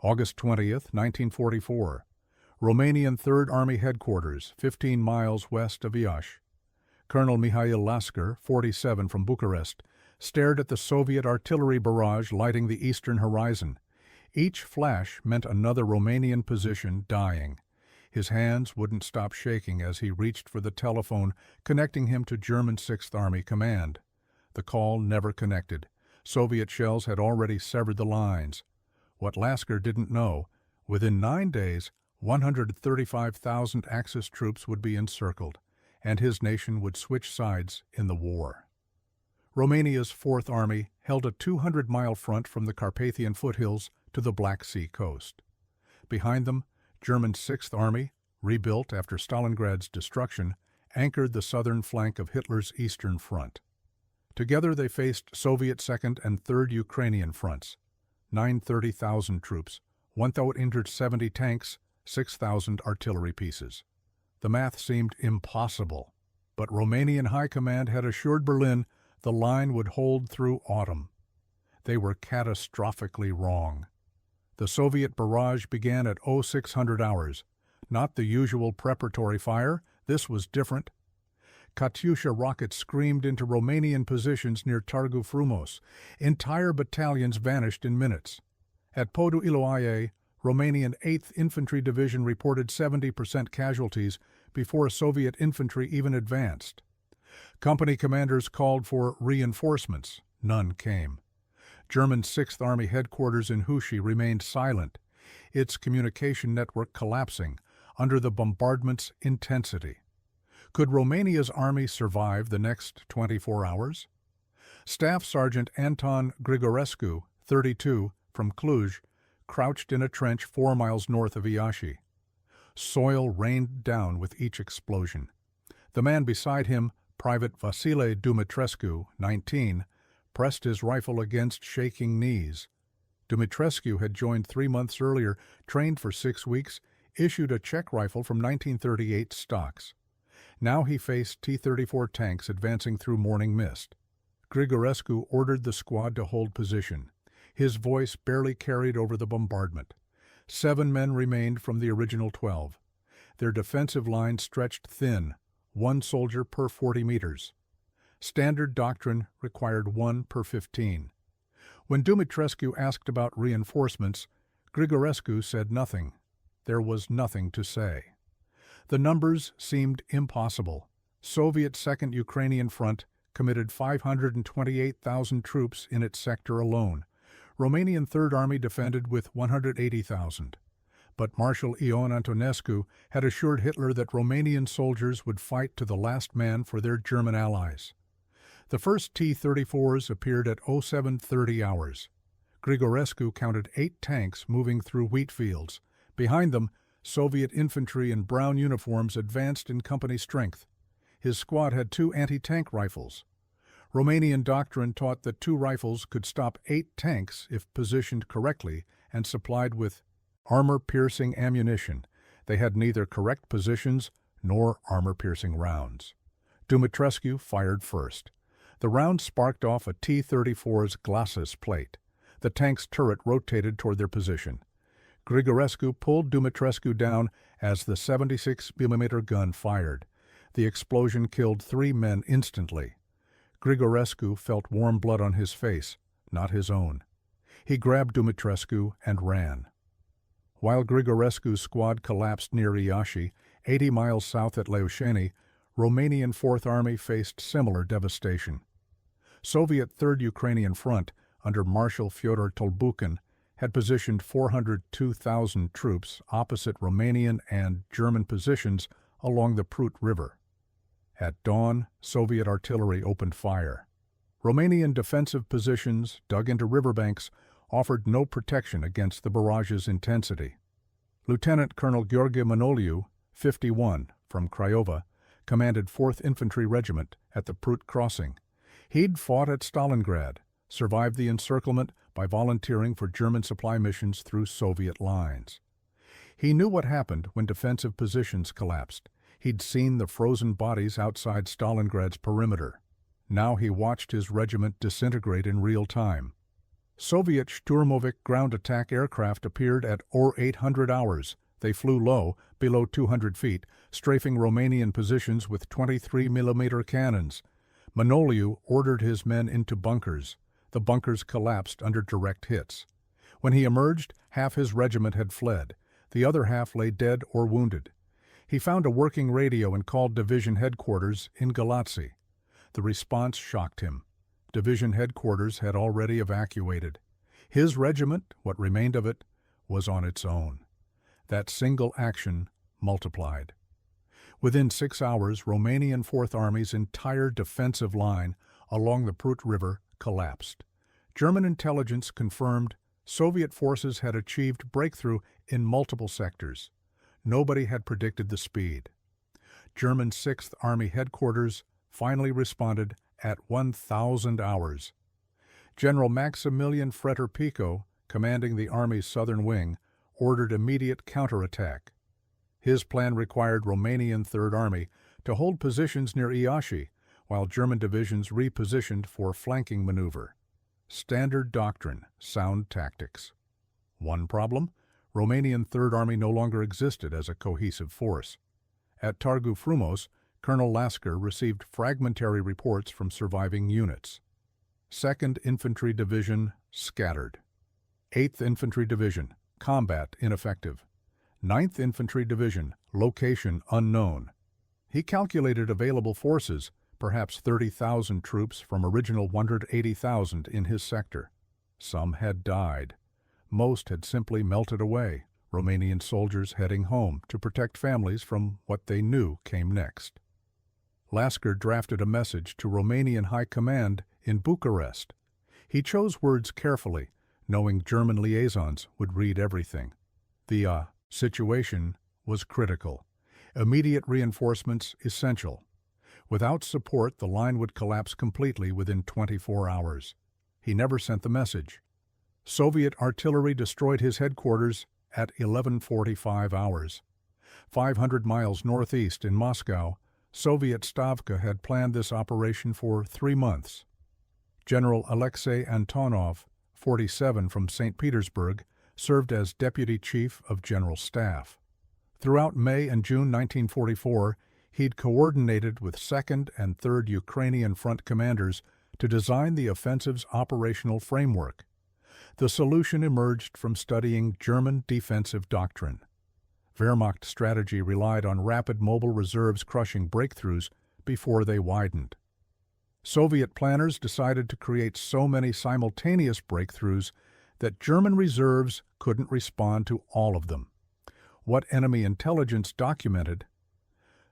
August 20th, 1944. Romanian Third Army Headquarters, 15 miles west of Iași. Colonel Mihail Lascăr, 47, from Bucharest, stared at the Soviet artillery barrage lighting the eastern horizon. Each flash meant another Romanian position dying. His hands wouldn't stop shaking as he reached for the telephone, connecting him to German Sixth Army Command. The call never connected. Soviet shells had already severed the lines. What Lascăr didn't know, within 9 days, 135,000 Axis troops would be encircled, and his nation would switch sides in the war. Romania's Fourth Army held a 200-mile front from the Carpathian foothills to the Black Sea coast. Behind them, German Sixth Army, rebuilt after Stalingrad's destruction, anchored the southern flank of Hitler's eastern front. Together they faced Soviet Second and Third Ukrainian fronts, 930,000 troops, 1,070 tanks, 6,000 artillery pieces. The math seemed impossible, but Romanian High Command had assured Berlin the line would hold through autumn. They were catastrophically wrong. The Soviet barrage began at 0600 hours. Not the usual preparatory fire, this was different. Katyusha rockets screamed into Romanian positions near Târgu Frumos. Entire battalions vanished in minutes. At WWII, Romanian 8th Infantry Division reported 70% casualties before Soviet infantry even advanced. Company commanders called for reinforcements. None came. German Sixth Army headquarters in Huși remained silent, its communication network collapsing under the bombardment's intensity. Could Romania's army survive the next 24 hours? Staff Sergeant Anton Grigorescu, 32, from Cluj, crouched in a trench 4 miles north of Iași. Soil rained down with each explosion. The man beside him, Private Vasile Dumitrescu, 19, pressed his rifle against shaking knees. Dumitrescu had joined 3 months earlier, trained for 6 weeks, issued a Czech rifle from 1938 stocks. Now he faced T-34 tanks advancing through morning mist. Grigorescu ordered the squad to hold position. His voice barely carried over the bombardment. 7 men remained from the original 12. Their defensive line stretched thin, 1 soldier per 40 meters. Standard doctrine required 1 per 15. When Dumitrescu asked about reinforcements, Grigorescu said nothing. There was nothing to say. The numbers seemed impossible. Soviet Second Ukrainian Front committed 528,000 troops in its sector alone. Romanian Third Army defended with 180,000. But Marshal Ion Antonescu had assured Hitler that Romanian soldiers would fight to the last man for their German allies. The first T-34s appeared at 0730 hours. Grigorescu counted 8 tanks moving through wheat fields. Behind them, Soviet infantry in brown uniforms advanced in company strength. His squad had 2 anti-tank rifles. Romanian doctrine taught that 2 rifles could stop 8 tanks if positioned correctly and supplied with armor-piercing ammunition. They had neither correct positions nor armor-piercing rounds. Dumitrescu fired first. The round sparked off a T-34's glacis plate. The tank's turret rotated toward their position. Grigorescu pulled Dumitrescu down as the 76mm gun fired. The explosion killed 3 men instantly. Grigorescu felt warm blood on his face, not his own. He grabbed Dumitrescu and ran. While Grigorescu's squad collapsed near Iași, 80 miles south at Leușeni, Romanian Fourth Army faced similar devastation. Soviet Third Ukrainian Front, under Marshal Fyodor Tolbukhin, had positioned 402,000 troops opposite Romanian and German positions along the Prut River. At dawn, Soviet artillery opened fire. Romanian defensive positions, dug into riverbanks, offered no protection against the barrage's intensity. Lieutenant Colonel Gheorghe Manoliu, 51, from Craiova, commanded 4th Infantry Regiment at the Prut Crossing. He'd fought at Stalingrad, survived the encirclement by volunteering for German supply missions through Soviet lines. He knew what happened when defensive positions collapsed. He'd seen the frozen bodies outside Stalingrad's perimeter. Now he watched his regiment disintegrate in real time. Soviet Sturmovik ground attack aircraft appeared at 0800 hours. They flew low, below 200 feet, strafing Romanian positions with 23mm cannons. Manoliu ordered his men into bunkers. The bunkers collapsed under direct hits. When he emerged, half his regiment had fled. The other half lay dead or wounded. He found a working radio and called division headquarters in Galați. The response shocked him. Division headquarters had already evacuated. His regiment, what remained of it, was on its own. That single action multiplied. Within 6 hours, Romanian Fourth Army's entire defensive line along the Prut River collapsed. German intelligence confirmed Soviet forces had achieved breakthrough in multiple sectors. Nobody had predicted the speed. German Sixth Army headquarters finally responded at 1,000 hours. General Maximilian Fretter-Pico, commanding the Army's southern wing, ordered immediate counterattack. His plan required Romanian Third Army to hold positions near Iași, while German divisions repositioned for flanking maneuver. Standard doctrine, sound tactics. One problem: Romanian Third Army no longer existed as a cohesive force. At Târgu Frumos, Colonel Lascăr received fragmentary reports from surviving units. 2nd Infantry Division scattered. 8th Infantry Division, combat ineffective. 9th Infantry Division, location unknown. He calculated available forces, perhaps 30,000 troops from original 180,000 in his sector. Some had died. Most had simply melted away, Romanian soldiers heading home to protect families from what they knew came next. Lascăr drafted a message to Romanian High Command in Bucharest. He chose words carefully, knowing German liaisons would read everything. The situation was critical. Immediate reinforcements essential. Without support, the line would collapse completely within 24 hours. He never sent the message. Soviet artillery destroyed his headquarters at 11:45 hours. 500 miles northeast in Moscow, Soviet Stavka had planned this operation for 3 months. General Alexei Antonov, 47 from St. Petersburg, served as Deputy Chief of General Staff. Throughout May and June 1944, he'd coordinated with 2nd and 3rd Ukrainian Front commanders to design the offensive's operational framework. The solution emerged from studying German defensive doctrine. Wehrmacht strategy relied on rapid mobile reserves crushing breakthroughs before they widened. Soviet planners decided to create so many simultaneous breakthroughs that German reserves couldn't respond to all of them. What enemy intelligence documented: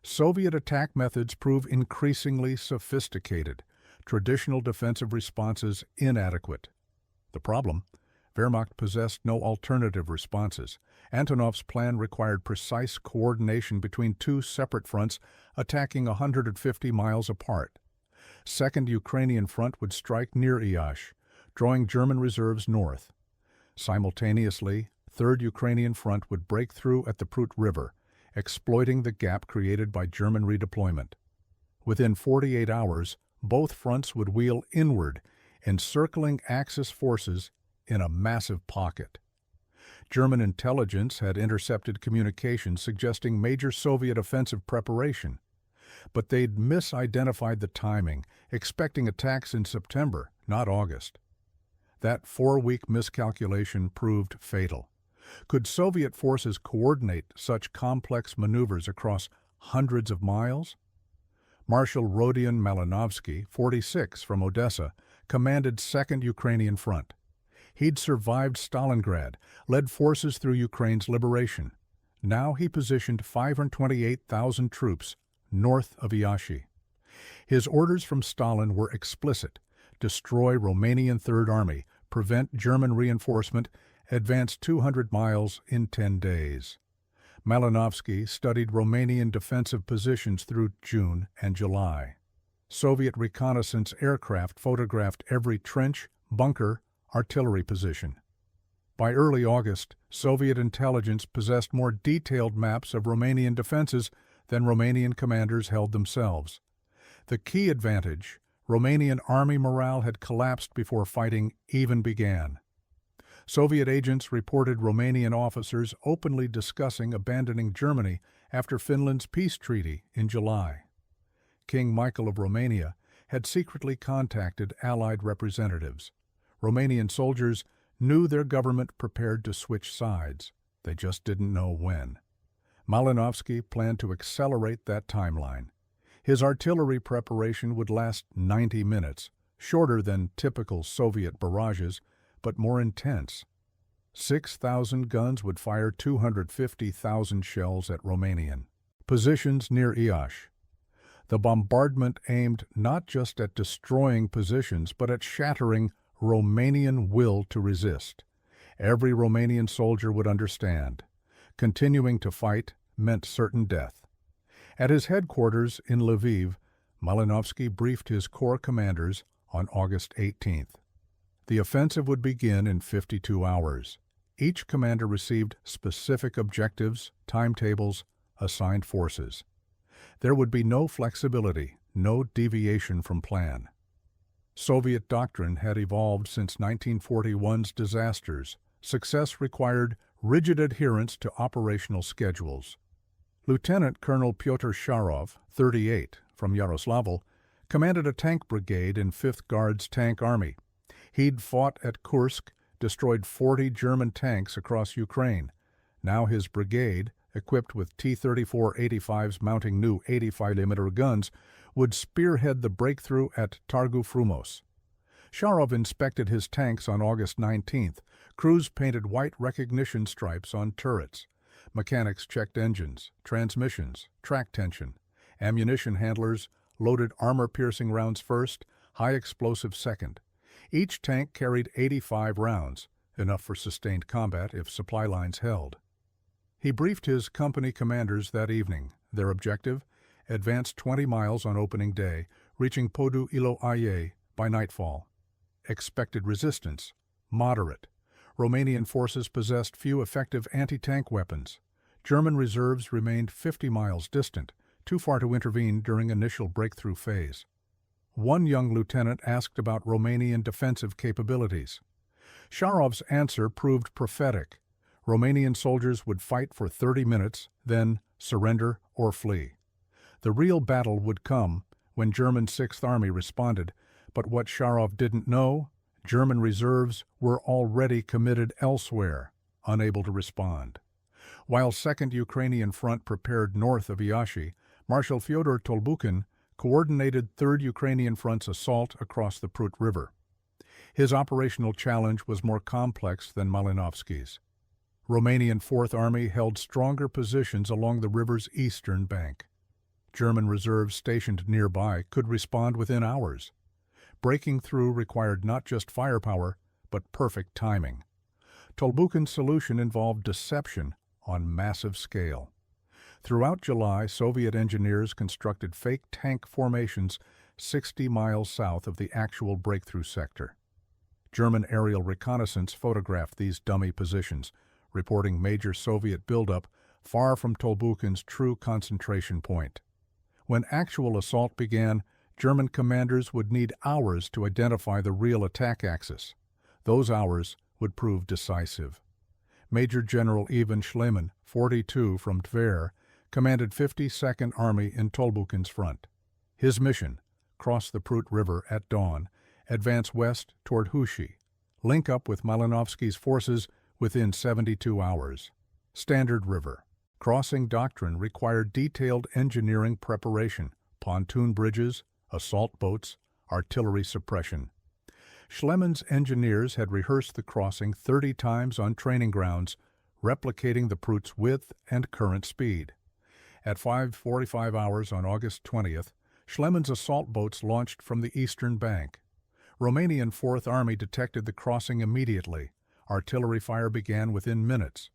Soviet attack methods prove increasingly sophisticated, traditional defensive responses inadequate. The problem: Wehrmacht possessed no alternative responses. Antonov's plan required precise coordination between 2 separate fronts attacking 150 miles apart. 2nd Ukrainian Front would strike near Iași, drawing German reserves north. Simultaneously, 3rd Ukrainian Front would break through at the Prut River, exploiting the gap created by German redeployment. Within 48 hours, both fronts would wheel inward, encircling Axis forces in a massive pocket. German intelligence had intercepted communications suggesting major Soviet offensive preparation, but they'd misidentified the timing, expecting attacks in September, not August. That 4-week miscalculation proved fatal. Could Soviet forces coordinate such complex maneuvers across hundreds of miles? Marshal Rodion Malinovsky, 46 from Odessa, commanded 2nd Ukrainian Front. He'd survived Stalingrad, led forces through Ukraine's liberation. Now he positioned 528,000 troops north of Iași. His orders from Stalin were explicit: destroy Romanian Third Army, prevent German reinforcement, advance 200 miles in 10 days. Malinovsky studied Romanian defensive positions through June and July. Soviet reconnaissance aircraft photographed every trench, bunker, artillery position. By early August, Soviet intelligence possessed more detailed maps of Romanian defenses than Romanian commanders held themselves. The key advantage: Romanian army morale had collapsed before fighting even began. Soviet agents reported Romanian officers openly discussing abandoning Germany after Finland's peace treaty in July. King Michael of Romania had secretly contacted Allied representatives. Romanian soldiers knew their government prepared to switch sides. They just didn't know when. Malinovsky planned to accelerate that timeline. His artillery preparation would last 90 minutes, shorter than typical Soviet barrages, but more intense. 6,000 guns would fire 250,000 shells at Romanian positions near Iași. The bombardment aimed not just at destroying positions, but at shattering Romanian will to resist. Every Romanian soldier would understand. Continuing to fight meant certain death. At his headquarters in Lviv, Malinovsky briefed his corps commanders on August 18th. The offensive would begin in 52 hours. Each commander received specific objectives, timetables, assigned forces. There would be no flexibility, no deviation from plan. Soviet doctrine had evolved since 1941's disasters. Success required rigid adherence to operational schedules. Lieutenant Colonel Pyotr Sharov, 38, from Yaroslavl, commanded a tank brigade in 5th Guards Tank Army. He'd fought at Kursk, destroyed 40 German tanks across Ukraine. Now his brigade, equipped with T-34-85s mounting new 85mm guns, would spearhead the breakthrough at Targu Frumos. Sharov inspected his tanks on August 19th. Crews painted white recognition stripes on turrets. Mechanics checked engines, transmissions, track tension. Ammunition handlers loaded armor-piercing rounds first, high-explosive second. Each tank carried 85 rounds, enough for sustained combat if supply lines held. He briefed his company commanders that evening. Their objective? Advance 20 miles on opening day, reaching Podu-Ilo-Aie by nightfall. Expected resistance? Moderate. Romanian forces possessed few effective anti-tank weapons. German reserves remained 50 miles distant, too far to intervene during initial breakthrough phase. One young lieutenant asked about Romanian defensive capabilities. Sharov's answer proved prophetic. Romanian soldiers would fight for 30 minutes, then surrender or flee. The real battle would come when German 6th Army responded, but what Sharov didn't know, German reserves were already committed elsewhere, unable to respond. While 2nd Ukrainian Front prepared north of Iași, Marshal Fyodor Tolbukhin coordinated 3rd Ukrainian Front's assault across the Prut River. His operational challenge was more complex than Malinovsky's. Romanian 4th Army held stronger positions along the river's eastern bank. German reserves stationed nearby could respond within hours. Breaking through required not just firepower, but perfect timing. Tolbukhin's solution involved deception on massive scale. Throughout July, Soviet engineers constructed fake tank formations 60 miles south of the actual breakthrough sector. German aerial reconnaissance photographed these dummy positions, reporting major Soviet buildup far from Tolbukhin's true concentration point. When actual assault began, German commanders would need hours to identify the real attack axis. Those hours would prove decisive. Major General Ivan Shleman, 42, from Tver, commanded 52nd Army in Tolbukhin's front. His mission: cross the Prut River at dawn, advance west toward Hushi, link up with Malinovsky's forces within 72 hours. Standard River. Crossing doctrine required detailed engineering preparation, pontoon bridges, assault boats, artillery suppression. Schleman's engineers had rehearsed the crossing 30 times on training grounds, replicating the Prut's width and current speed. At 5:45 hours on August 20th, Schleman's assault boats launched from the eastern bank. Romanian 4th Army detected the crossing immediately. Artillery fire began within minutes.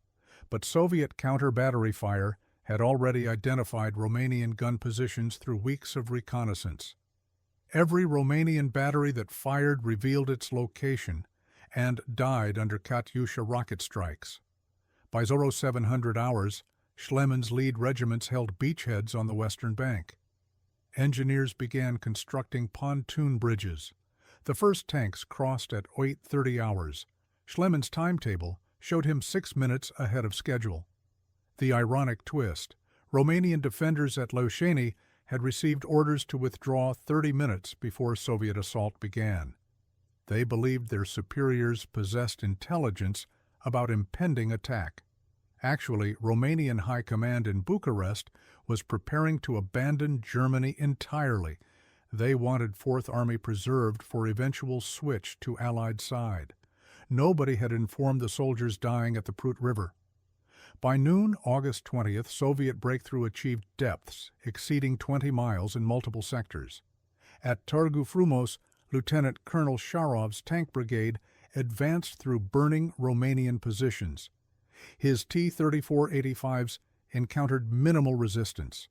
But Soviet counter-battery fire had already identified Romanian gun positions through weeks of reconnaissance. Every Romanian battery that fired revealed its location and died under Katyusha rocket strikes. By 0700 hours, Schleman's lead regiments held beachheads on the western bank. engineers began constructing pontoon bridges. The first tanks crossed at 8:30 hours. Schliemann's timetable showed him 6 minutes ahead of schedule. The ironic twist: Romanian defenders at Leușeni had received orders to withdraw 30 minutes before Soviet assault began. They believed their superiors possessed intelligence about impending attack. Actually, Romanian High Command in Bucharest was preparing to abandon Germany entirely. They wanted Fourth Army preserved for eventual switch to Allied side. Nobody had informed the soldiers dying at the Prut River. By noon, August 20th, Soviet breakthrough achieved depths exceeding 20 miles in multiple sectors. At Târgu Frumos, Lieutenant Colonel Sharov's tank brigade advanced through burning Romanian positions. His T-34-85s encountered minimal resistance.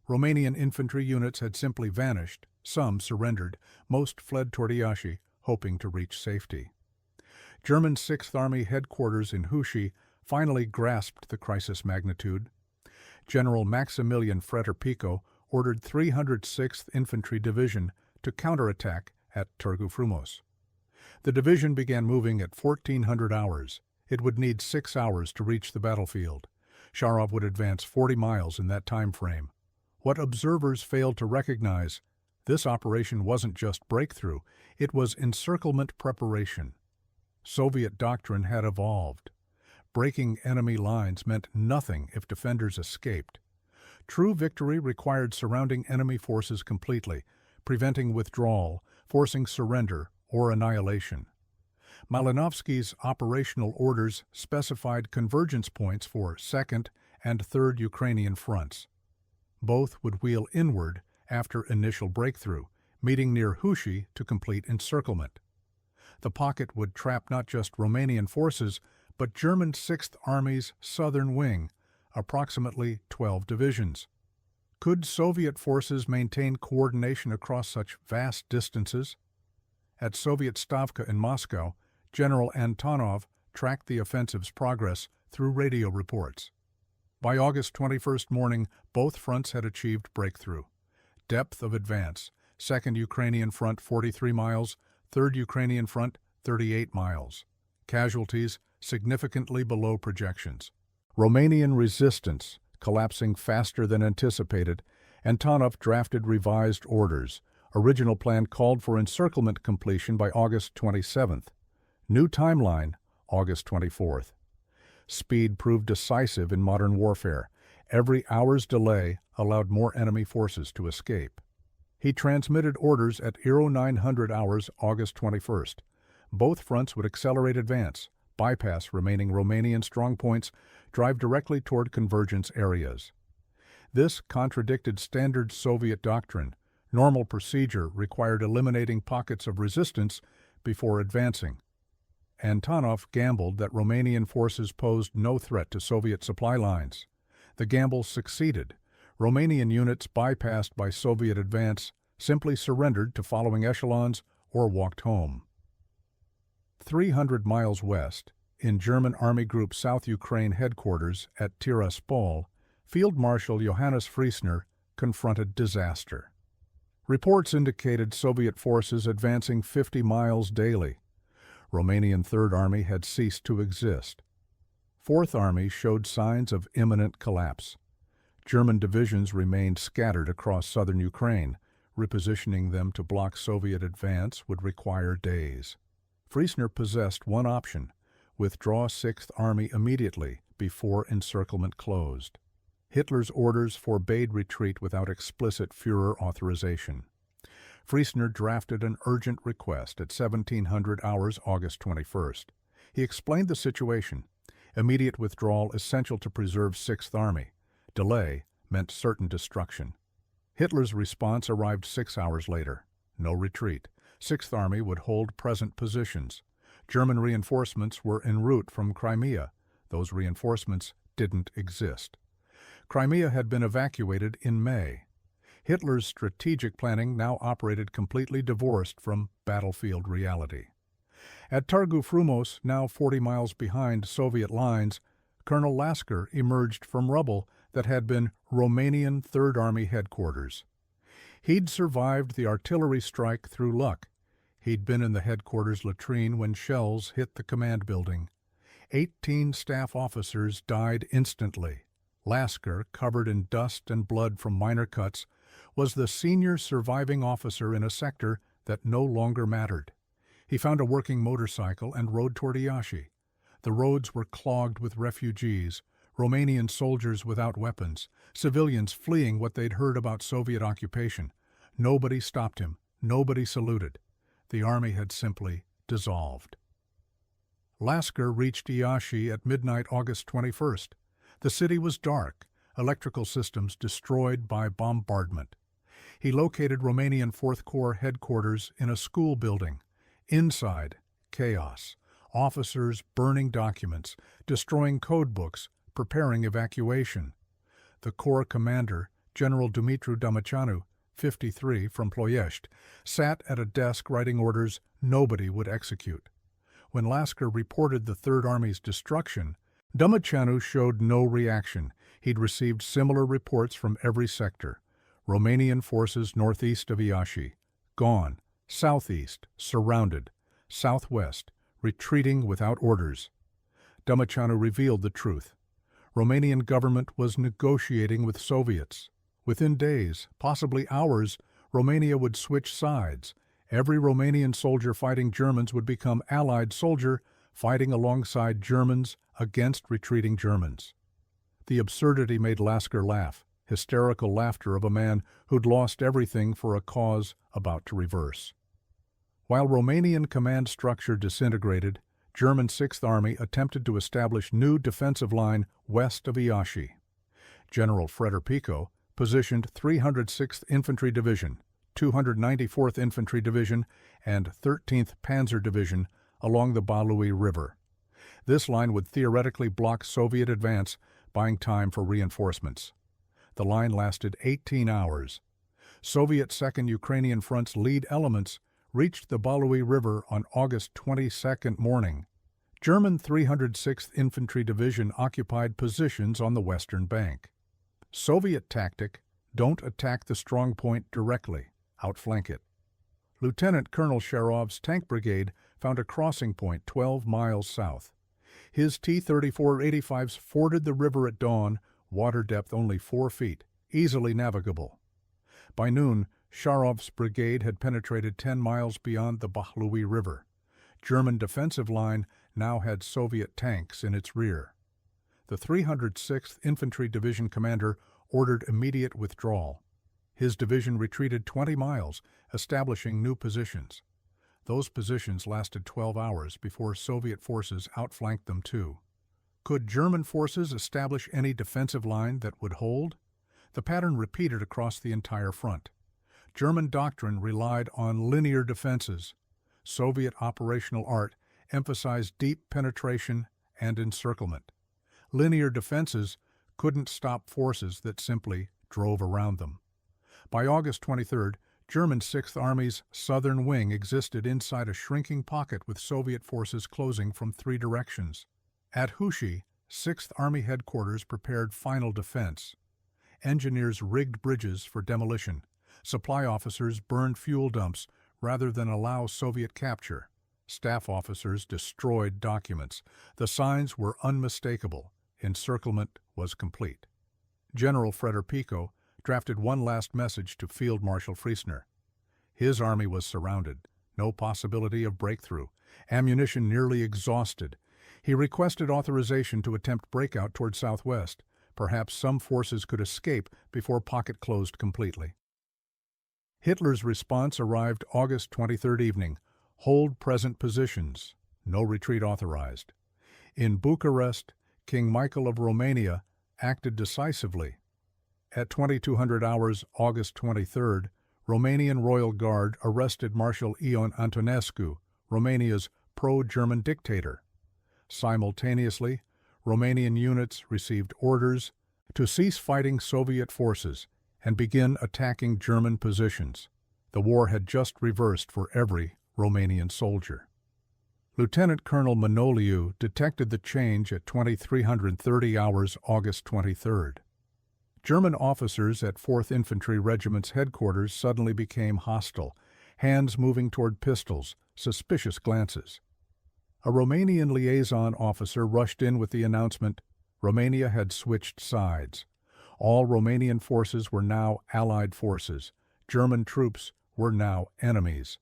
Romanian infantry units had simply vanished. Some surrendered. Most fled toward Iași, hoping to reach safety. German Sixth Army headquarters in Huși finally grasped the crisis magnitude. General Maximilian Freter-Pico ordered 306th Infantry Division to counterattack at Târgu Frumos. The division began moving at 1400 hours. It would need 6 hours to reach the battlefield. Sharov would advance 40 miles in that time frame. What observers failed to recognize: this operation wasn't just breakthrough, it was encirclement preparation. Soviet doctrine had evolved. Breaking enemy lines meant nothing if defenders escaped. True victory required surrounding enemy forces completely, preventing withdrawal, forcing surrender, or annihilation. Malinovsky's operational orders specified convergence points for 2nd and 3rd Ukrainian fronts. Both would wheel inward after initial breakthrough, meeting near Huși to complete encirclement. The pocket would trap not just Romanian forces, but German Sixth Army's southern wing, approximately 12 divisions. Could Soviet forces maintain coordination across such vast distances? At Soviet Stavka in Moscow, General Antonov tracked the offensive's progress through radio reports. By August 21st morning, both fronts had achieved breakthrough. Depth of advance: 2nd Ukrainian Front 43 miles, 3rd Ukrainian Front 38 miles. Casualties significantly below projections. Romanian resistance collapsing faster than anticipated, Antonov drafted revised orders. Original plan called for encirclement completion by August 27th. New timeline, August 24th. Speed proved decisive in modern warfare. Every hour's delay allowed more enemy forces to escape. He transmitted orders at 0900 hours, August 21st. Both fronts would accelerate advance, bypass remaining Romanian strongpoints, drive directly toward convergence areas. This contradicted standard Soviet doctrine. Normal procedure required eliminating pockets of resistance before advancing. Antonov gambled that Romanian forces posed no threat to Soviet supply lines. The gamble succeeded. Romanian units bypassed by Soviet advance simply surrendered to following echelons or walked home. 300 miles west, in German Army Group South Ukraine headquarters at Tiraspol, Field Marshal Johannes Friesner confronted disaster. Reports indicated Soviet forces advancing 50 miles daily. Romanian Third Army had ceased to exist. Fourth Army showed signs of imminent collapse. German divisions remained scattered across southern Ukraine. Repositioning them to block Soviet advance would require days. Friesner possessed one option: withdraw Sixth Army immediately before encirclement closed. Hitler's orders forbade retreat without explicit Führer authorization. Friesner drafted an urgent request at 1700 hours, August 21st. He explained the situation: immediate withdrawal essential to preserve Sixth Army. Delay meant certain destruction. Hitler's response arrived 6 hours later. No retreat. Sixth Army would hold present positions. German reinforcements were en route from Crimea. Those reinforcements didn't exist. Crimea had been evacuated in May. Hitler's strategic planning now operated completely divorced from battlefield reality. At Târgu Frumos, now 40 miles behind Soviet lines, Colonel Lascăr emerged from rubble that had been Romanian Third Army headquarters. He'd survived the artillery strike through luck. He'd been in the headquarters latrine when shells hit the command building. 18 staff officers died instantly. Lascăr, covered in dust and blood from minor cuts, was the senior surviving officer in a sector that no longer mattered. He found a working motorcycle and rode toward Iași. The roads were clogged with refugees, Romanian soldiers without weapons, civilians fleeing what they'd heard about Soviet occupation. Nobody stopped him. Nobody saluted. The army had simply dissolved. Lascăr reached Iași at midnight August 21st. The city was dark, electrical systems destroyed by bombardment. He located Romanian Fourth Corps headquarters in a school building. Inside, chaos. Officers burning documents, destroying code books, preparing evacuation. The Corps commander, General Dumitru Dămăceanu, 53, from Ploiești, sat at a desk writing orders nobody would execute. When Lascăr reported the Third Army's destruction, Dămăceanu showed no reaction. He'd received similar reports from every sector. Romanian forces northeast of Iași, gone. Southeast, surrounded. Southwest, retreating without orders. Dămăceanu revealed the truth. Romanian government was negotiating with Soviets. Within days, possibly hours, Romania would switch sides. Every Romanian soldier fighting Germans would become Allied soldier, fighting alongside Germans against retreating Germans. The absurdity made Lascăr laugh, hysterical laughter of a man who'd lost everything for a cause about to reverse. While Romanian command structure disintegrated, German Sixth Army attempted to establish new defensive line west of Iași. General Fyodor positioned 306th Infantry Division, 294th Infantry Division, and 13th Panzer Division along the WWII River. This line would theoretically block Soviet advance, buying time for reinforcements. The line lasted 18 hours. Soviet Second Ukrainian Front's lead elements reached the WWII River on August 22nd morning. German 306th Infantry Division occupied positions on the western bank. Soviet tactic: don't attack the strong point directly, outflank it. Lieutenant Colonel Sharov's tank brigade found a crossing point 12 miles south. His T-34-85s forded the river at dawn, water depth only 4 feet, easily navigable. By noon, Sharov's brigade had penetrated 10 miles beyond the WWII River. German defensive line now had Soviet tanks in its rear. The 306th Infantry Division commander ordered immediate withdrawal. His division retreated 20 miles, establishing new positions. Those positions lasted 12 hours before Soviet forces outflanked them too. Could German forces establish any defensive line that would hold? The pattern repeated across the entire front. German doctrine relied on linear defenses. Soviet operational art emphasized deep penetration and encirclement. Linear defenses couldn't stop forces that simply drove around them. By August 23rd, German Sixth Army's southern wing existed inside a shrinking pocket with Soviet forces closing from 3 directions. At Huși, Sixth Army headquarters prepared final defense. Engineers rigged bridges for demolition. Supply officers burned fuel dumps rather than allow Soviet capture. Staff officers destroyed documents. The signs were unmistakable. Encirclement was complete. General Fyodor drafted one last message to Field Marshal Friesner. His army was surrounded. No possibility of breakthrough. Ammunition nearly exhausted. He requested authorization to attempt breakout toward southwest. Perhaps some forces could escape before pocket closed completely. Hitler's response arrived August 23rd evening. Hold present positions. No retreat authorized. In Bucharest, King Michael of Romania acted decisively. At 2200 hours, August 23rd, Romanian Royal Guard arrested Marshal Ion Antonescu, Romania's pro-German dictator. Simultaneously, Romanian units received orders to cease fighting Soviet forces and begin attacking German positions. The war had just reversed for every Romanian soldier. Lieutenant Colonel Manoliu detected the change at 2330 hours, August 23rd. German officers at 4th Infantry Regiment's headquarters suddenly became hostile, hands moving toward pistols, suspicious glances. A Romanian liaison officer rushed in with the announcement, Romania had switched sides. All Romanian forces were now Allied forces. German troops were now enemies.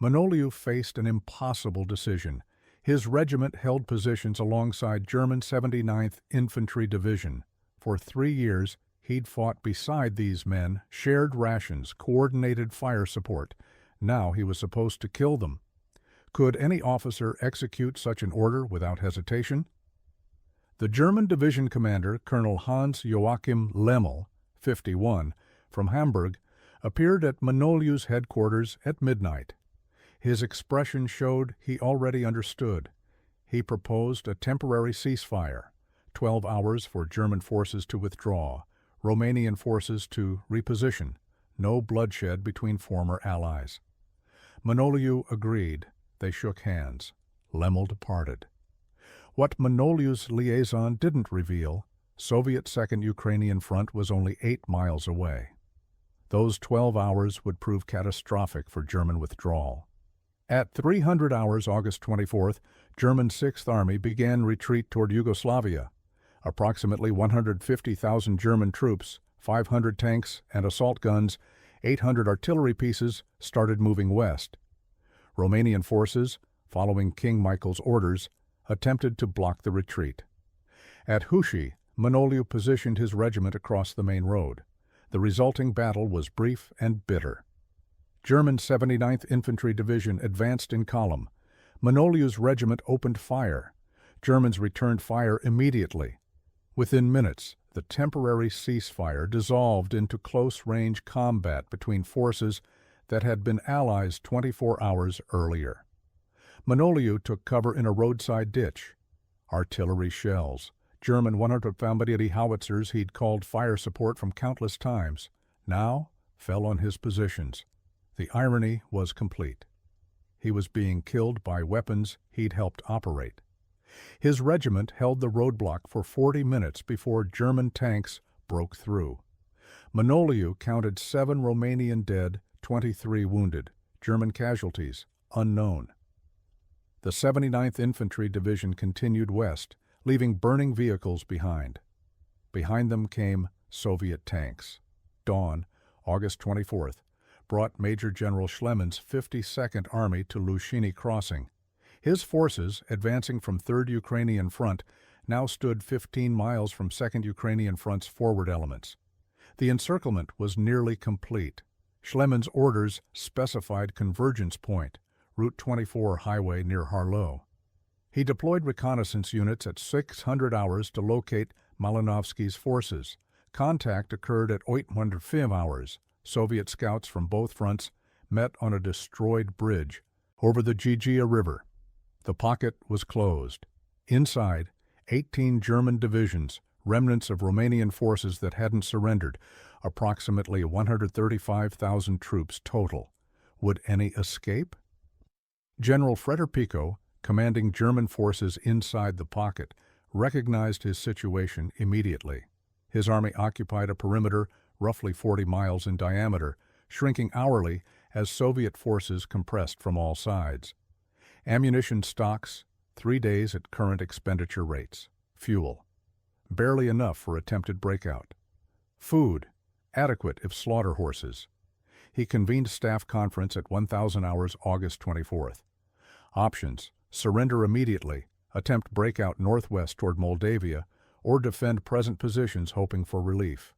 Manoliu faced an impossible decision. His regiment held positions alongside German 79th Infantry Division. For 3 years, he'd fought beside these men, shared rations, coordinated fire support. Now he was supposed to kill them. Could any officer execute such an order without hesitation? The German division commander, Colonel Hans Joachim Lemmel, 51, from Hamburg, appeared at Manoliu's headquarters at midnight. His expression showed he already understood. He proposed a temporary ceasefire, 12 hours for German forces to withdraw, Romanian forces to reposition, no bloodshed between former allies. Manoliu agreed. They shook hands. Lemmel departed. What Manoliu's liaison didn't reveal, Soviet Second Ukrainian Front was only 8 miles away. Those 12 hours would prove catastrophic for German withdrawal. At 300 hours, August 24th, German Sixth Army began retreat toward Yugoslavia. Approximately 150,000 German troops, 500 tanks and assault guns, 800 artillery pieces started moving west. Romanian forces, following King Michael's orders, attempted to block the retreat. At Hushi, Manoliu positioned his regiment across the main road. The resulting battle was brief and bitter. German 79th Infantry Division advanced in column. Manoliu's regiment opened fire. Germans returned fire immediately. Within minutes, the temporary ceasefire dissolved into close-range combat between forces that had been allies 24 hours earlier. Manoliu took cover in a roadside ditch. Artillery shells, German 100 howitzers he'd called fire support from countless times, now fell on his positions. The irony was complete. He was being killed by weapons he'd helped operate. His regiment held the roadblock for 40 minutes before German tanks broke through. Manoliu counted 7 Romanian dead, 23 wounded, German casualties unknown. The 79th Infantry Division continued west, leaving burning vehicles behind. Behind them came Soviet tanks. Dawn, August 24th, brought Major General Schlemann's 52nd Army to Lushini Crossing. His forces, advancing from 3rd Ukrainian Front, now stood 15 miles from 2nd Ukrainian Front's forward elements. The encirclement was nearly complete. Schlemann's orders specified convergence point, Route 24 highway near Harlow. He deployed reconnaissance units at 600 hours to locate Malinovsky's forces. Contact occurred at 805 hours. Soviet scouts from both fronts met on a destroyed bridge over the Gigia River. The pocket was closed. Inside, 18 German divisions, remnants of Romanian forces that hadn't surrendered, approximately 135,000 troops total. Would any escape? General Pico, commanding German forces inside the pocket, recognized his situation immediately. His army occupied a perimeter roughly 40 miles in diameter, shrinking hourly as Soviet forces compressed from all sides. Ammunition stocks, 3 days at current expenditure rates. Fuel, barely enough for attempted breakout. Food, adequate if slaughter horses. He convened staff conference at 1,000 hours August 24th. Options: surrender immediately, attempt breakout northwest toward Moldavia, or defend present positions hoping for relief.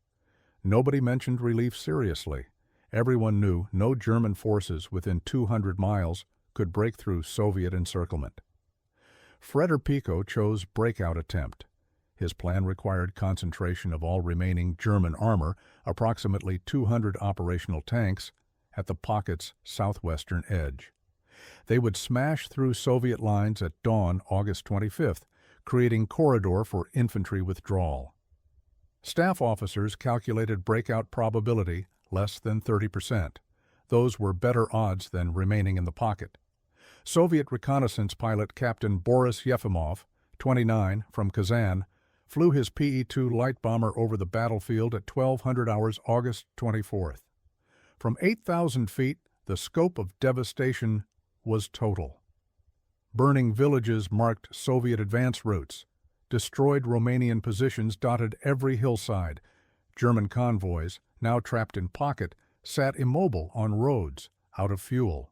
Nobody mentioned relief seriously. Everyone knew no German forces within 200 miles could break through Soviet encirclement. Pico chose breakout attempt. His plan required concentration of all remaining German armor, approximately 200 operational tanks, at the pocket's southwestern edge. They would smash through Soviet lines at dawn August 25th, creating corridor for infantry withdrawal. Staff officers calculated breakout probability less than 30%. Those were better odds than remaining in the pocket. Soviet reconnaissance pilot Captain Boris Yefimov, 29, from Kazan, flew his PE-2 light bomber over the battlefield at 1200 hours August 24th. From 8,000 feet, the scope of devastation was total. Burning villages marked Soviet advance routes. Destroyed Romanian positions dotted every hillside. German convoys, now trapped in pocket, sat immobile on roads, out of fuel.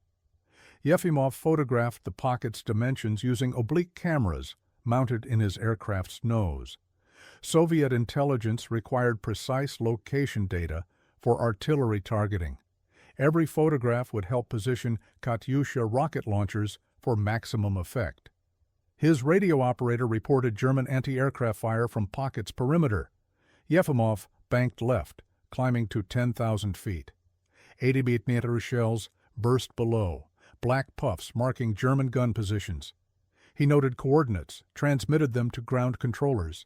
Yefimov photographed the pocket's dimensions using oblique cameras mounted in his aircraft's nose. Soviet intelligence required precise location data for artillery targeting. Every photograph would help position Katyusha rocket launchers for maximum effect. His radio operator reported German anti-aircraft fire from pocket's perimeter. Yefimov banked left, climbing to 10,000 feet. 80mm shells burst below, black puffs marking German gun positions. He noted coordinates, transmitted them to ground controllers.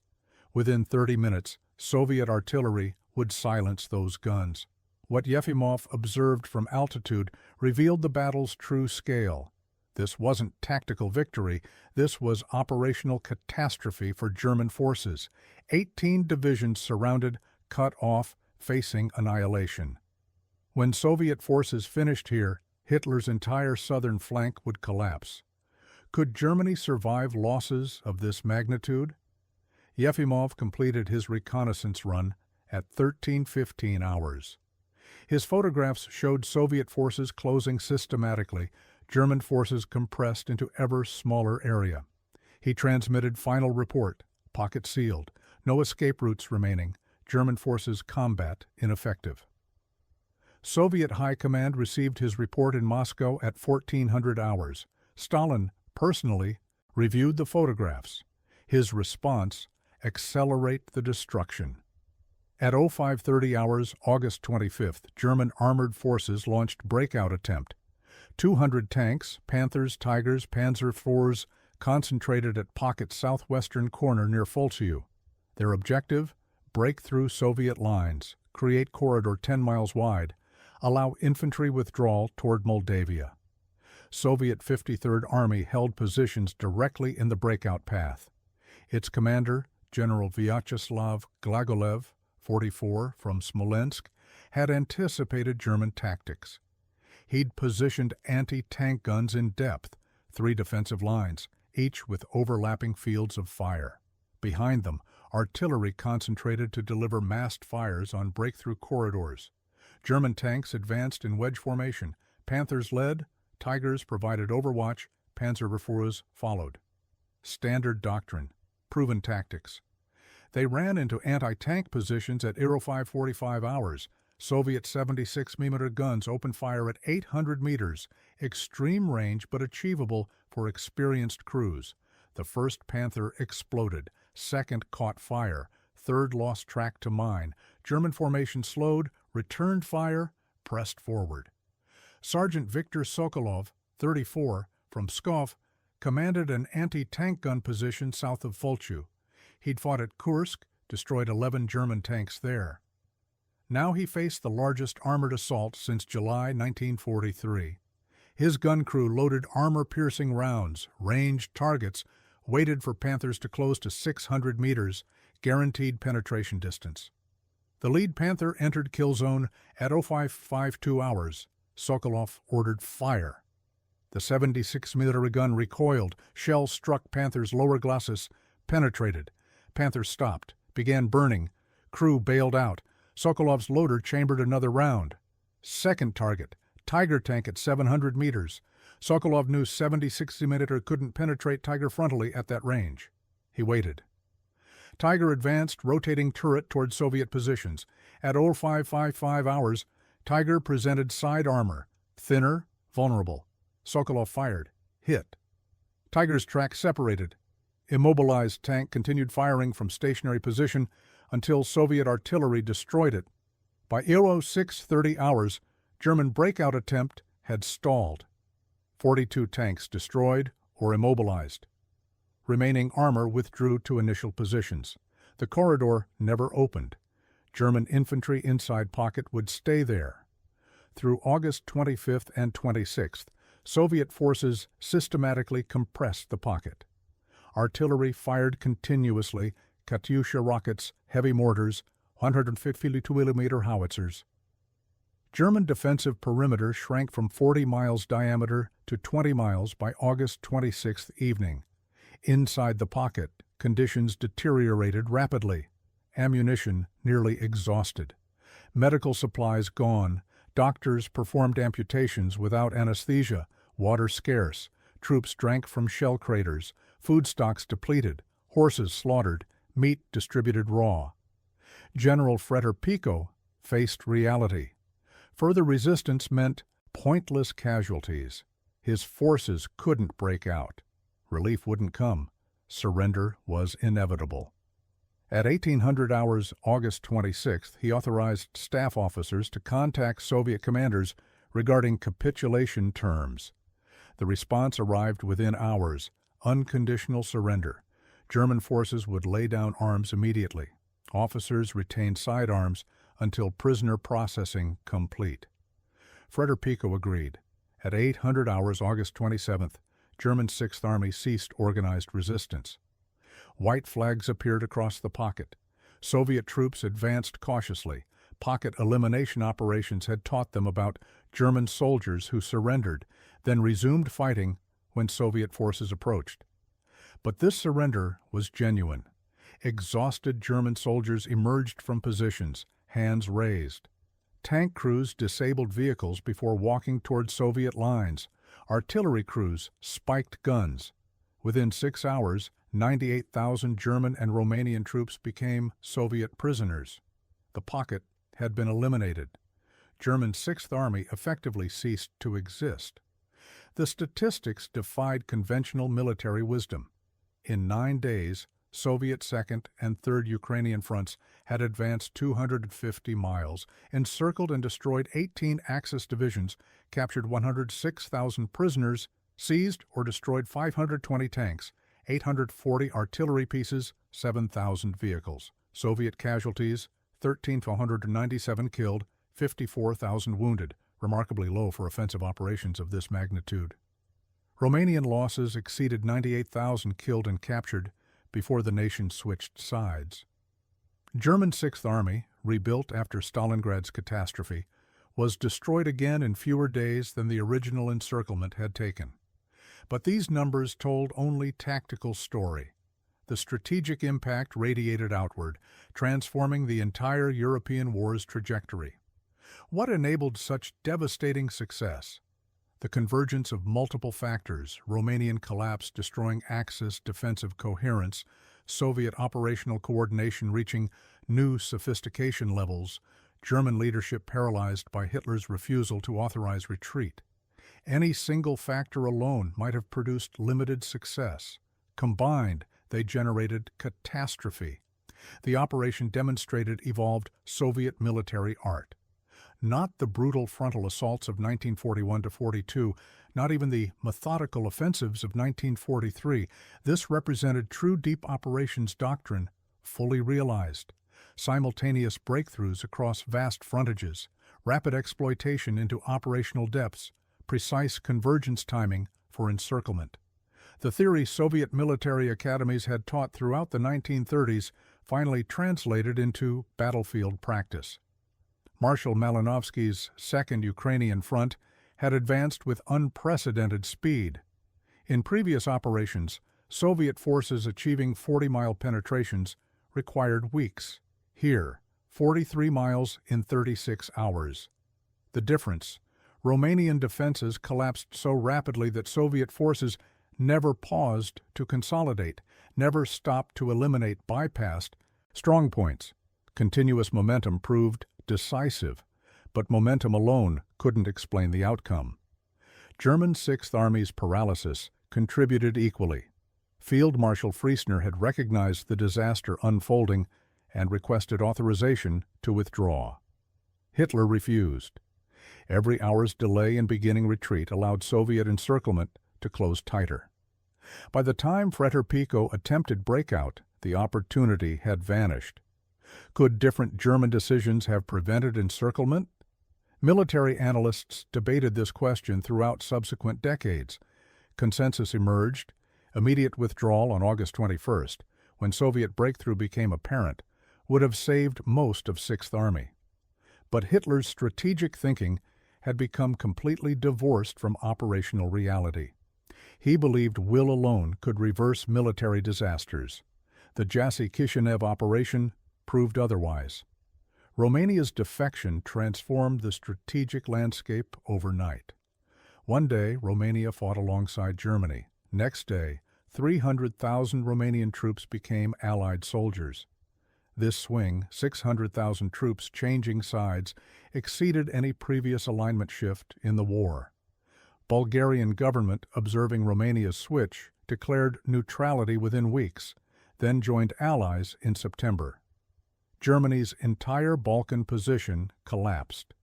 Within 30 minutes, Soviet artillery would silence those guns. What Yefimov observed from altitude revealed the battle's true scale. This wasn't tactical victory, this was operational catastrophe for German forces. 18 divisions surrounded, cut off, facing annihilation. When Soviet forces finished here, Hitler's entire southern flank would collapse. Could Germany survive losses of this magnitude? Yefimov completed his reconnaissance run at 13:15 hours. His photographs showed Soviet forces closing systematically, German forces compressed into ever smaller area. He transmitted final report, pocket sealed, no escape routes remaining, German forces combat ineffective. Soviet High Command received his report in Moscow at 1400 hours. Stalin, personally, reviewed the photographs. His response, accelerate the destruction. At 0530 hours, August 25th, German armored forces launched breakout attempt. 200 tanks, Panthers, Tigers, Panzer IVs, concentrated at pocket's southwestern corner near Fulciu. Their objective, break through Soviet lines, create corridor 10 miles wide, allow infantry withdrawal toward Moldavia. Soviet 53rd Army held positions directly in the breakout path. Its commander, General Vyacheslav Glagolev, 44, from Smolensk, had anticipated German tactics. He'd positioned anti-tank guns in depth, 3 defensive lines, each with overlapping fields of fire. Behind them, artillery concentrated to deliver massed fires on breakthrough corridors. German tanks advanced in wedge formation. Panthers led, Tigers provided overwatch, Panzer IVs followed. Standard doctrine, proven tactics. They ran into anti-tank positions at 0545 hours. Soviet 76mm guns opened fire at 800 meters, extreme range but achievable for experienced crews. The first Panther exploded, second caught fire, third lost track to mine. German formation slowed, returned fire, pressed forward. Sergeant Viktor Sokolov, 34, from Pskov, commanded an anti-tank gun position south of Fulciu. He'd fought at Kursk, destroyed 11 German tanks there. Now he faced the largest armored assault since July 1943. His gun crew loaded armor-piercing rounds, ranged targets, waited for Panthers to close to 600 meters, guaranteed penetration distance. The lead Panther entered kill zone at 0552 hours. Sokolov ordered fire. The 76mm gun recoiled, shells struck Panther's lower glacis, penetrated. Panther stopped, began burning. Crew bailed out. Sokolov's loader chambered another round. Second target, Tiger tank at 700 meters. Sokolov knew 76mm couldn't penetrate Tiger frontally at that range. He waited. Tiger advanced, rotating turret toward Soviet positions. At 0555 hours, Tiger presented side armor, thinner, vulnerable. Sokolov fired, hit. Tiger's track separated. Immobilized tank continued firing from stationary position until Soviet artillery destroyed it. By 0630 hours, German breakout attempt had stalled. 42 tanks destroyed or immobilized. Remaining armor withdrew to initial positions. The corridor never opened. German infantry inside pocket would stay there. Through August 25th and 26th, Soviet forces systematically compressed the pocket. Artillery fired continuously, Katyusha rockets, heavy mortars, 152mm howitzers. German defensive perimeter shrank from 40 miles diameter to 20 miles by August 26th evening. Inside the pocket, conditions deteriorated rapidly. Ammunition nearly exhausted. Medical supplies gone. Doctors performed amputations without anesthesia. Water scarce. Troops drank from shell craters. Food stocks depleted. Horses slaughtered. Meat distributed raw. General Fyodor faced reality. Further resistance meant pointless casualties. His forces couldn't break out. Relief wouldn't come. Surrender was inevitable. At 1800 hours, August 26th, he authorized staff officers to contact Soviet commanders regarding capitulation terms. The response arrived within hours: unconditional surrender. German forces would lay down arms immediately. Officers retained sidearms until prisoner processing complete. Fyodor agreed. At 800 hours, August 27th, German Sixth Army ceased organized resistance. White flags appeared across the pocket. Soviet troops advanced cautiously. Pocket elimination operations had taught them about German soldiers who surrendered, then resumed fighting when Soviet forces approached. But this surrender was genuine. Exhausted German soldiers emerged from positions, hands raised. Tank crews disabled vehicles before walking toward Soviet lines. Artillery crews spiked guns. Within 6 hours, 98,000 German and Romanian troops became Soviet prisoners. The pocket had been eliminated. German Sixth Army effectively ceased to exist. The statistics defied conventional military wisdom. In 9 days, Soviet Second and Third Ukrainian fronts had advanced 250 miles, encircled and destroyed 18 Axis divisions, captured 106,000 prisoners, seized or destroyed 520 tanks, 840 artillery pieces, 7,000 vehicles. Soviet casualties: 1,397 killed, 54,000 wounded, remarkably low for offensive operations of this magnitude. Romanian losses exceeded 98,000 killed and captured before the nation switched sides. German Sixth Army, rebuilt after Stalingrad's catastrophe, was destroyed again in fewer days than the original encirclement had taken. But these numbers told only tactical story. The strategic impact radiated outward, transforming the entire European war's trajectory. What enabled such devastating success? The convergence of multiple factors: Romanian collapse destroying Axis defensive coherence, Soviet operational coordination reaching new sophistication levels, German leadership paralyzed by Hitler's refusal to authorize retreat. Any single factor alone might have produced limited success. Combined, they generated catastrophe. The operation demonstrated evolved Soviet military art. Not the brutal frontal assaults of 1941-42, not even the methodical offensives of 1943. This represented true deep operations doctrine, fully realized. Simultaneous breakthroughs across vast frontages, rapid exploitation into operational depths, precise convergence timing for encirclement. The theory Soviet military academies had taught throughout the 1930s finally translated into battlefield practice. Marshal Malinovsky's Second Ukrainian Front had advanced with unprecedented speed. In previous operations, Soviet forces achieving 40-mile penetrations required weeks. Here, 43 miles in 36 hours. The difference: Romanian defenses collapsed so rapidly that Soviet forces never paused to consolidate, never stopped to eliminate bypassed strongpoints. Continuous momentum proved decisive, but momentum alone couldn't explain the outcome. German Sixth Army's paralysis contributed equally. Field Marshal Friesner had recognized the disaster unfolding and requested authorization to withdraw. Hitler refused. Every hour's delay in beginning retreat allowed Soviet encirclement to close tighter. By the time Fyodor attempted breakout, the opportunity had vanished. Could different German decisions have prevented encirclement? Military analysts debated this question throughout subsequent decades. Consensus emerged: immediate withdrawal on August 21st, when Soviet breakthrough became apparent, would have saved most of Sixth Army. But Hitler's strategic thinking had become completely divorced from operational reality. He believed will alone could reverse military disasters. The Jassy-Kishinev operation proved otherwise. Romania's defection transformed the strategic landscape overnight. One day, Romania fought alongside Germany. Next day, 300,000 Romanian troops became Allied soldiers. This swing, 600,000 troops changing sides, exceeded any previous alignment shift in the war. Bulgarian government, observing Romania's switch, declared neutrality within weeks, then joined Allies in September. Germany's entire Balkan position collapsed.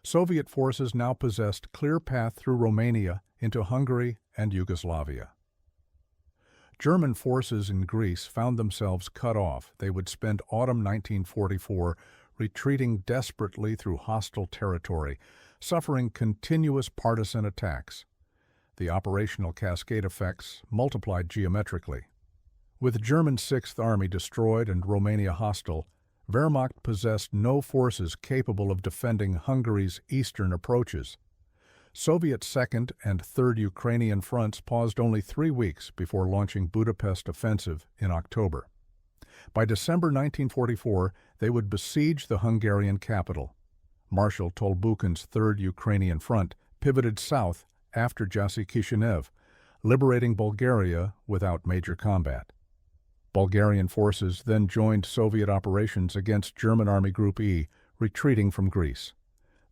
Soviet forces now possessed clear path through Romania into Hungary and Yugoslavia. German forces in Greece found themselves cut off. They would spend autumn 1944 retreating desperately through hostile territory, suffering continuous partisan attacks. The operational cascade effects multiplied geometrically. With German Sixth Army destroyed and Romania hostile, Wehrmacht possessed no forces capable of defending Hungary's eastern approaches. Soviet Second and Third Ukrainian fronts paused only 3 weeks before launching Budapest offensive in October. By December 1944, they would besiege the Hungarian capital. Marshal Tolbukhin's Third Ukrainian Front pivoted south after Jassy-Kishinev, liberating Bulgaria without major combat. Bulgarian forces then joined Soviet operations against German Army Group E, retreating from Greece.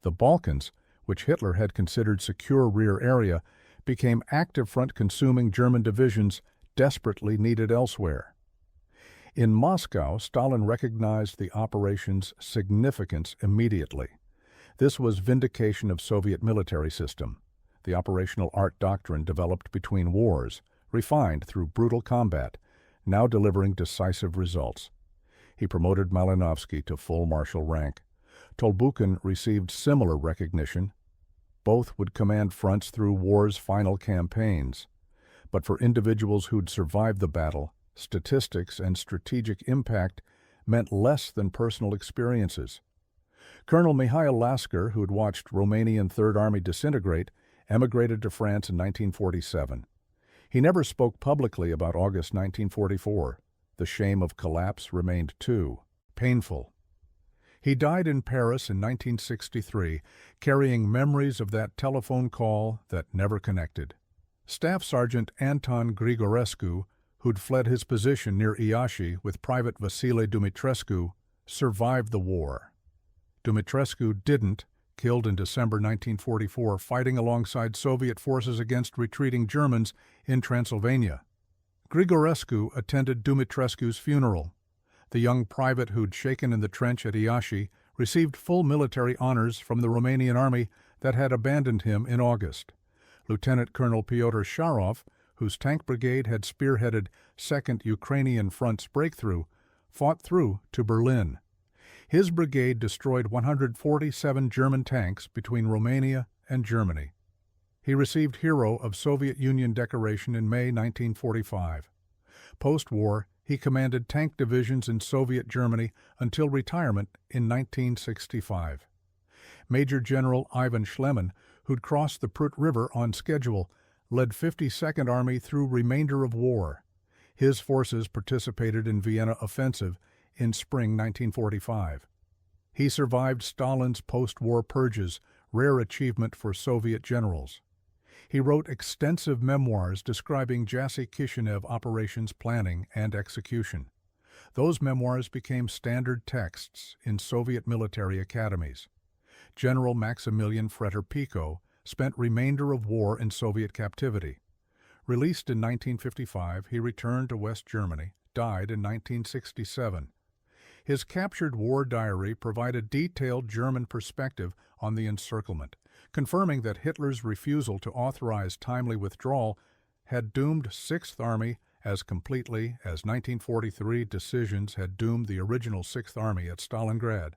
The Balkans, which Hitler had considered secure rear area, became active front consuming German divisions desperately needed elsewhere. In Moscow, Stalin recognized the operation's significance immediately. This was vindication of Soviet military system, the operational art doctrine developed between wars, refined through brutal combat, now delivering decisive results. He promoted Malinovsky to full marshal rank. Tolbukhin received similar recognition. Both would command fronts through war's final campaigns. But for individuals who'd survived the battle, statistics and strategic impact meant less than personal experiences. Colonel Mihail Lascăr, who'd watched Romanian Third Army disintegrate, emigrated to France in 1947. He never spoke publicly about August 1944. The shame of collapse remained too painful. He died in Paris in 1963, carrying memories of that telephone call that never connected. Staff Sergeant Anton Grigorescu, who'd fled his position near Iași with Private Vasile Dumitrescu, survived the war. Dumitrescu didn't, killed in December 1944 fighting alongside Soviet forces against retreating Germans in Transylvania. Grigorescu attended Dumitrescu's funeral. The young private who'd shaken in the trench at Iași received full military honors from the Romanian army that had abandoned him in August. Lieutenant Colonel Fyodor, whose tank brigade had spearheaded 2nd Ukrainian Front's breakthrough, fought through to Berlin. His brigade destroyed 147 German tanks between Romania and Germany. He received Hero of Soviet Union decoration in May 1945. Post-war, he commanded tank divisions in Soviet Germany until retirement in 1965. Major General Ivan Schliemann, who'd crossed the Prut River on schedule, led 52nd Army through remainder of war. His forces participated in Vienna offensive in spring 1945. He survived Stalin's post-war purges, rare achievement for Soviet generals. He wrote extensive memoirs describing Jassy-Kishinev operations planning and execution. Those memoirs became standard texts in Soviet military academies. General Maximilian Fretter-Pico spent remainder of war in Soviet captivity. Released in 1955, he returned to West Germany, died in 1967. His captured war diary provided detailed German perspective on the encirclement, confirming that Hitler's refusal to authorize timely withdrawal had doomed Sixth Army as completely as 1943 decisions had doomed the original Sixth Army at Stalingrad.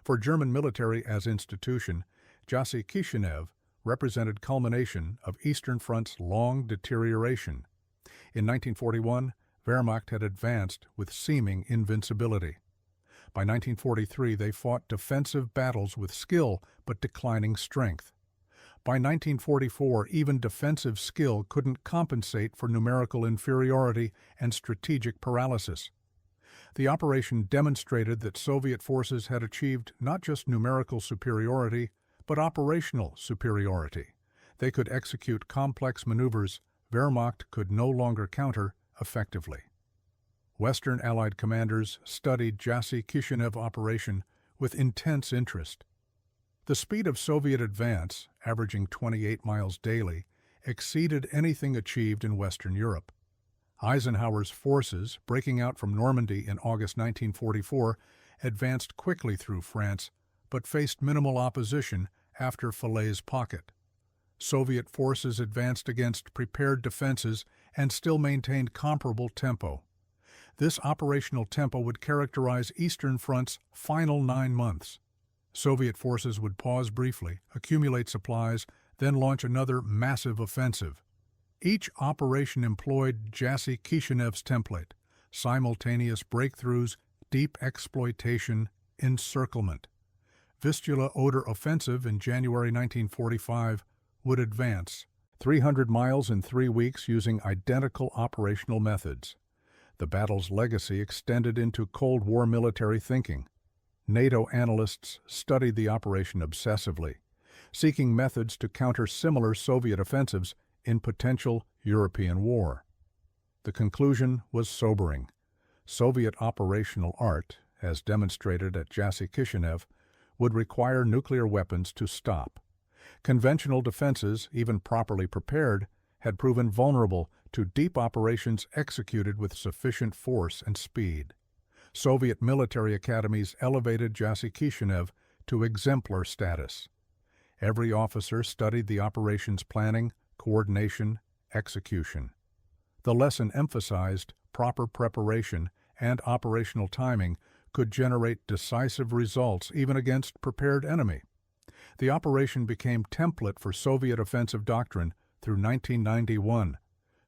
For German military as institution, Jassy-Kishinev represented culmination of Eastern Front's long deterioration. In 1941, Wehrmacht had advanced with seeming invincibility. By 1943, they fought defensive battles with skill but declining strength. By 1944, even defensive skill couldn't compensate for numerical inferiority and strategic paralysis. The operation demonstrated that Soviet forces had achieved not just numerical superiority, but operational superiority. They could execute complex maneuvers Wehrmacht could no longer counter effectively. Western Allied commanders studied Jassy-Kishinev operation with intense interest. The speed of Soviet advance, averaging 28 miles daily, exceeded anything achieved in Western Europe. Eisenhower's forces, breaking out from Normandy in August 1944, advanced quickly through France, but faced minimal opposition after Falay's pocket. Soviet forces advanced against prepared defenses and still maintained comparable tempo. This operational tempo would characterize Eastern Front's final 9 months. Soviet forces would pause briefly, accumulate supplies, then launch another massive offensive. Each operation employed Jassy-Kishinev's template: simultaneous breakthroughs, deep exploitation, encirclement. Vistula-Oder offensive in January 1945 would advance 300 miles in 3 weeks using identical operational methods. The battle's legacy extended into Cold War military thinking. NATO analysts studied the operation obsessively, seeking methods to counter similar Soviet offensives in potential European war. The conclusion was sobering. Soviet operational art, as demonstrated at Jassy-Kishinev, would require nuclear weapons to stop. Conventional defenses, even properly prepared, had proven vulnerable to deep operations executed with sufficient force and speed. Soviet military academies elevated Jassy-Kishinev to exemplar status. Every officer studied the operation's planning, coordination, execution. The lesson emphasized proper preparation and operational timing could generate decisive results even against prepared enemy. The operation became template for Soviet offensive doctrine through 1991.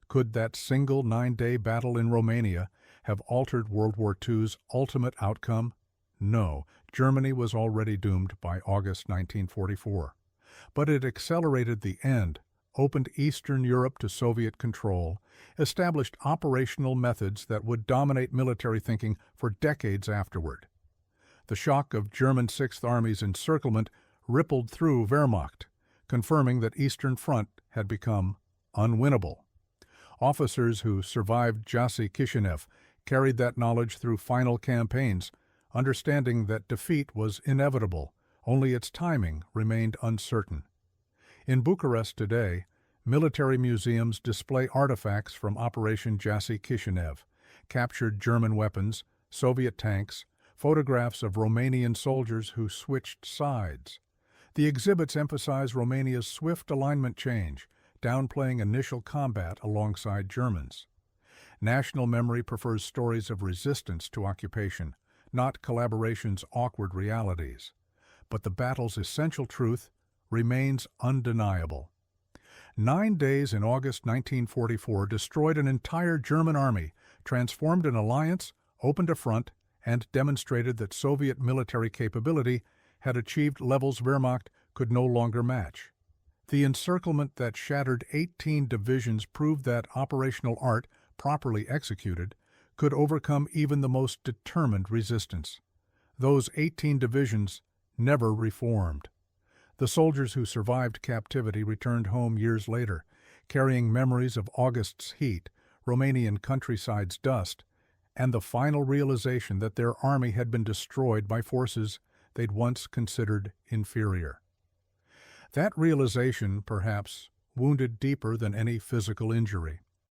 Could that single 9-day battle in Romania have altered World War II's ultimate outcome? No, Germany was already doomed by August 1944. But it accelerated the end, opened Eastern Europe to Soviet control, established operational methods that would dominate military thinking for decades afterward. The shock of German Sixth Army's encirclement rippled through Wehrmacht, confirming that Eastern Front had become unwinnable. Officers who survived Jassy-Kishinev carried that knowledge through final campaigns, understanding that defeat was inevitable, only its timing remained uncertain. In Bucharest today, military museums display artifacts from Operation Jassy-Kishinev, captured German weapons, Soviet tanks, photographs of Romanian soldiers who switched sides. The exhibits emphasize Romania's swift alignment change, downplaying initial combat alongside Germans. National memory prefers stories of resistance to occupation, not collaboration's awkward realities. But the battle's essential truth remains undeniable. 9 days in August 1944 destroyed an entire German army, transformed an alliance, opened a front, and demonstrated that Soviet military capability had achieved levels Wehrmacht could no longer match. The encirclement that shattered 18 divisions proved that operational art, properly executed, could overcome even the most determined resistance. Those 18 divisions never reformed. The soldiers who survived captivity returned home years later, carrying memories of August's heat, Romanian countryside's dust, and the final realization that their army had been destroyed by forces they'd once considered inferior. That realization, perhaps, wounded deeper than any physical injury.